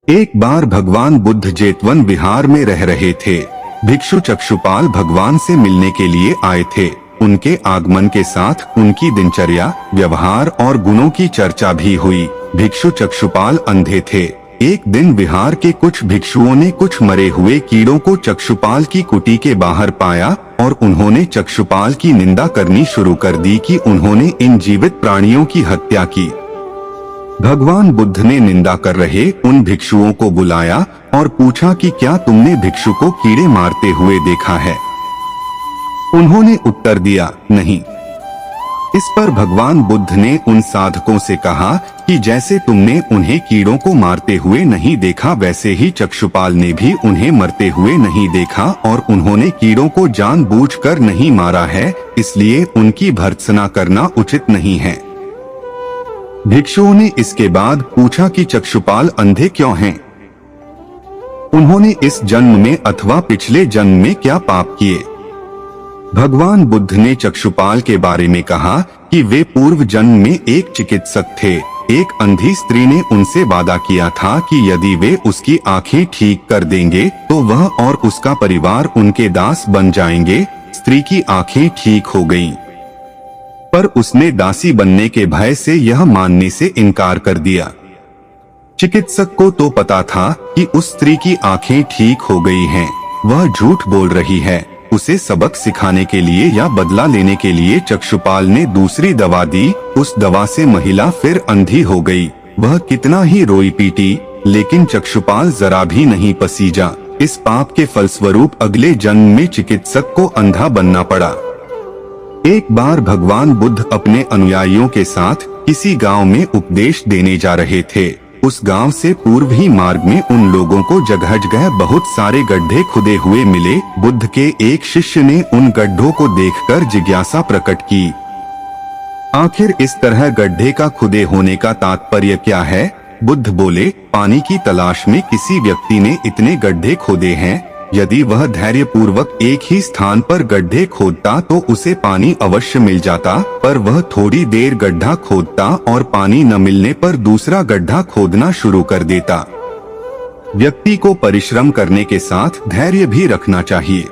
एक बार भगवान बुद्ध जेतवन विहार में रह रहे थे। भिक्षु चक्षुपाल भगवान से मिलने के लिए आए थे। उनके आगमन के साथ उनकी दिनचर्या, व्यवहार और गुणों की चर्चा भी हुई। भिक्षु चक्षुपाल अंधे थे। एक दिन विहार के कुछ भिक्षुओं ने कुछ मरे हुए कीड़ों को चक्षुपाल की कुटी के बाहर पाया और उन्होंने चक्षुपाल की निंदा करनी शुरू कर दी कि उन्होंने इन जीवित प्राणियों की हत्या की। भगवान बुद्ध ने निंदा कर रहे उन भिक्षुओं को बुलाया और पूछा कि क्या तुमने भिक्षु को कीड़े मारते हुए देखा है? उन्होंने उत्तर दिया, नहीं। इस पर भगवान बुद्ध ने उन साधकों से कहा कि जैसे तुमने उन्हें कीड़ों को मारते हुए नहीं देखा, वैसे ही चक्षुपाल ने भी उन्हें मरते हुए नहीं देखा और उन्होंने कीड़ों को जानबूझकर नहीं मारा है, इसलिए उनकी भर्त्सना करना उचित नहीं है। भिक्षुओं ने इसके बाद पूछा कि चक्षुपाल अंधे क्यों हैं? उन्होंने इस जन्म में अथवा पिछले जन्म में क्या पाप किए? भगवान बुद्ध ने चक्षुपाल के बारे में कहा कि वे पूर्व जन्म में एक चिकित्सक थे। एक अंधी स्त्री ने उनसे वादा किया था कि यदि वे उसकी आंखें ठीक कर देंगे तो वह और उसका परिवार उनके दास बन जाएंगे। स्त्री की आंखें ठीक हो गईं, पर उसने दासी बनने के भय से यह मानने से इनकार कर दिया। चिकित्सक को तो पता था कि उस स्त्री की आंखें ठीक हो गई हैं, वह झूठ बोल रही है। उसे सबक सिखाने के लिए या बदला लेने के लिए चक्षुपाल ने दूसरी दवा दी। उस दवा से महिला फिर अंधी हो गई। वह कितना ही रोई पीटी, लेकिन चक्षुपाल जरा भी नहीं पसीजा। इस पाप के फलस्वरूप अगले जन्म में चिकित्सक को अंधा बनना पड़ा। एक बार भगवान बुद्ध अपने अनुयायियों के साथ किसी गांव में उपदेश देने जा रहे थे। उस गांव से पूर्व ही मार्ग में उन लोगों को जगह जगह बहुत सारे गड्ढे खुदे हुए मिले। बुद्ध के एक शिष्य ने उन गड्ढों को देखकर जिज्ञासा प्रकट की, आखिर इस तरह गड्ढे का खुदे होने का तात्पर्य क्या है? बुद्ध बोले, पानी की तलाश में किसी व्यक्ति ने इतने गड्ढे खोदे हैं। यदि वह धैर्य पूर्वक एक ही स्थान पर गड्ढे खोदता तो उसे पानी अवश्य मिल जाता, पर वह थोड़ी देर गड्ढा खोदता और पानी न मिलने पर दूसरा गड्ढा खोदना शुरू कर देता। व्यक्ति को परिश्रम करने के साथ धैर्य भी रखना चाहिए।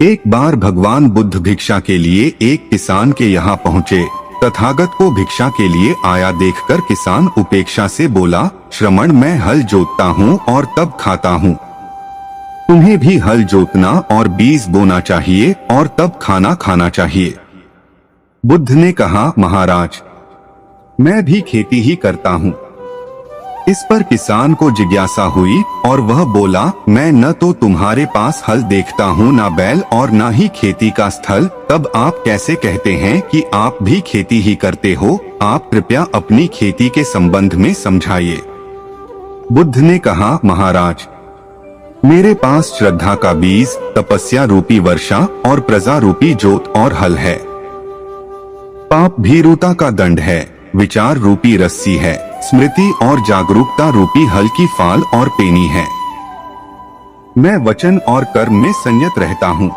एक बार भगवान बुद्ध भिक्षा के लिए एक किसान के यहाँ पहुँचे। तथागत को भिक्षा के लिए आया देखकर किसान उपेक्षा से बोला, श्रमण, मैं हल जोतता हूँ और तब खाता हूँ। तुम्हें भी हल जोतना और बीज बोना चाहिए और तब खाना खाना चाहिए। बुद्ध ने कहा, महाराज, मैं भी खेती ही करता हूँ। इस पर किसान को जिज्ञासा हुई और वह बोला, मैं न तो तुम्हारे पास हल देखता हूँ, न बैल और न ही खेती का स्थल, तब आप कैसे कहते हैं कि आप भी खेती ही करते हो? आप कृपया अपनी खेती के संबंध में समझाइए। बुद्ध ने कहा, महाराज, मेरे पास श्रद्धा का बीज, तपस्या रूपी वर्षा और प्रजा रूपी जोत और हल है। पाप भीरुता का दंड है, विचार रूपी रस्सी है, स्मृति और जागरूकता रूपी हल की फाल और पेनी है। मैं वचन और कर्म में संयत रहता हूँ।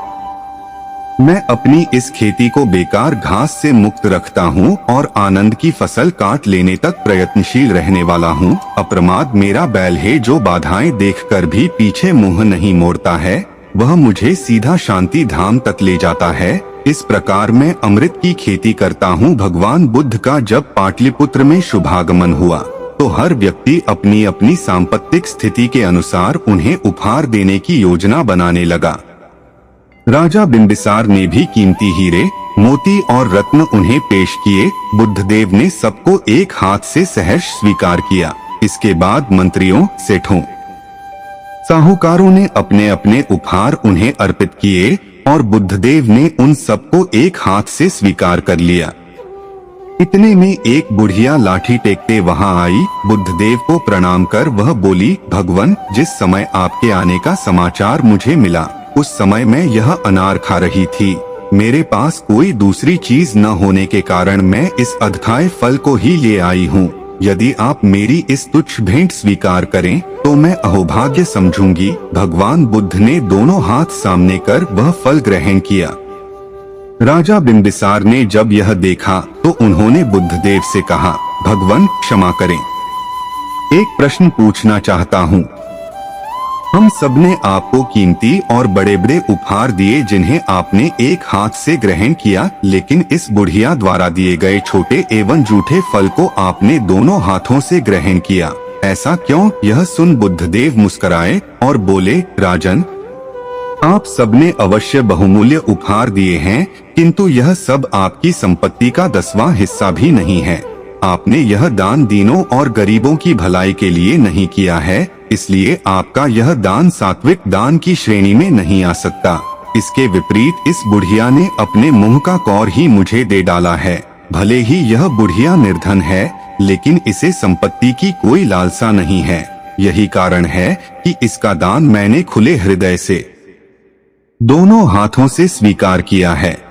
मैं अपनी इस खेती को बेकार घास से मुक्त रखता हूँ और आनंद की फसल काट लेने तक प्रयत्नशील रहने वाला हूँ। अप्रमाद मेरा बैल है जो बाधाएं देखकर भी पीछे मुंह नहीं मोड़ता है। वह मुझे सीधा शांति धाम तक ले जाता है। इस प्रकार मैं अमृत की खेती करता हूँ। भगवान बुद्ध का जब पाटलिपुत्र में शुभागमन हुआ तो हर व्यक्ति अपनी अपनी सांपत्तिक स्थिति के अनुसार उन्हें उपहार देने की योजना बनाने लगा। राजा बिंबिसार ने भी कीमती हीरे, मोती और रत्न उन्हें पेश किए। बुद्धदेव ने सबको एक हाथ से सहर्ष स्वीकार किया। इसके बाद मंत्रियों, सेठों, साहूकारों ने अपने अपने उपहार उन्हें अर्पित किए और बुद्धदेव ने उन सबको एक हाथ से स्वीकार कर लिया। इतने में एक बुढ़िया लाठी टेकते वहां आई। बुद्धदेव को प्रणाम कर वह बोली, भगवन, जिस समय आपके आने का समाचार मुझे मिला उस समय मैं यह अनार खा रही थी। मेरे पास कोई दूसरी चीज न होने के कारण मैं इस अधखाए फल को ही ले आई हूँ। यदि आप मेरी इस तुच्छ भेंट स्वीकार करें तो मैं अहोभाग्य समझूंगी। भगवान बुद्ध ने दोनों हाथ सामने कर वह फल ग्रहण किया। राजा बिंबिसार ने जब यह देखा तो उन्होंने बुद्धदेव से कहा, भगवन, क्षमा करें। एक प्रश्न पूछना चाहता हूँ। हम सबने आपको कीमती और बड़े बड़े उपहार दिए जिन्हें आपने एक हाथ से ग्रहण किया, लेकिन इस बुढ़िया द्वारा दिए गए छोटे एवं जूठे फल को आपने दोनों हाथों से ग्रहण किया। ऐसा क्यों? यह सुन बुद्धदेव मुस्कुराए और बोले, राजन, आप सबने अवश्य बहुमूल्य उपहार दिए हैं, किंतु यह सब आपकी संपत्ति का 10वां हिस्सा भी नहीं है। आपने यह दान दीनों और गरीबों की भलाई के लिए नहीं किया है, इसलिए आपका यह दान सात्विक दान की श्रेणी में नहीं आ सकता। इसके विपरीत इस बुढ़िया ने अपने मुंह का कौर ही मुझे दे डाला है। भले ही यह बुढ़िया निर्धन है, लेकिन इसे संपत्ति की कोई लालसा नहीं है। यही कारण है कि इसका दान मैंने खुले हृदय से दोनों हाथों से स्वीकार किया है।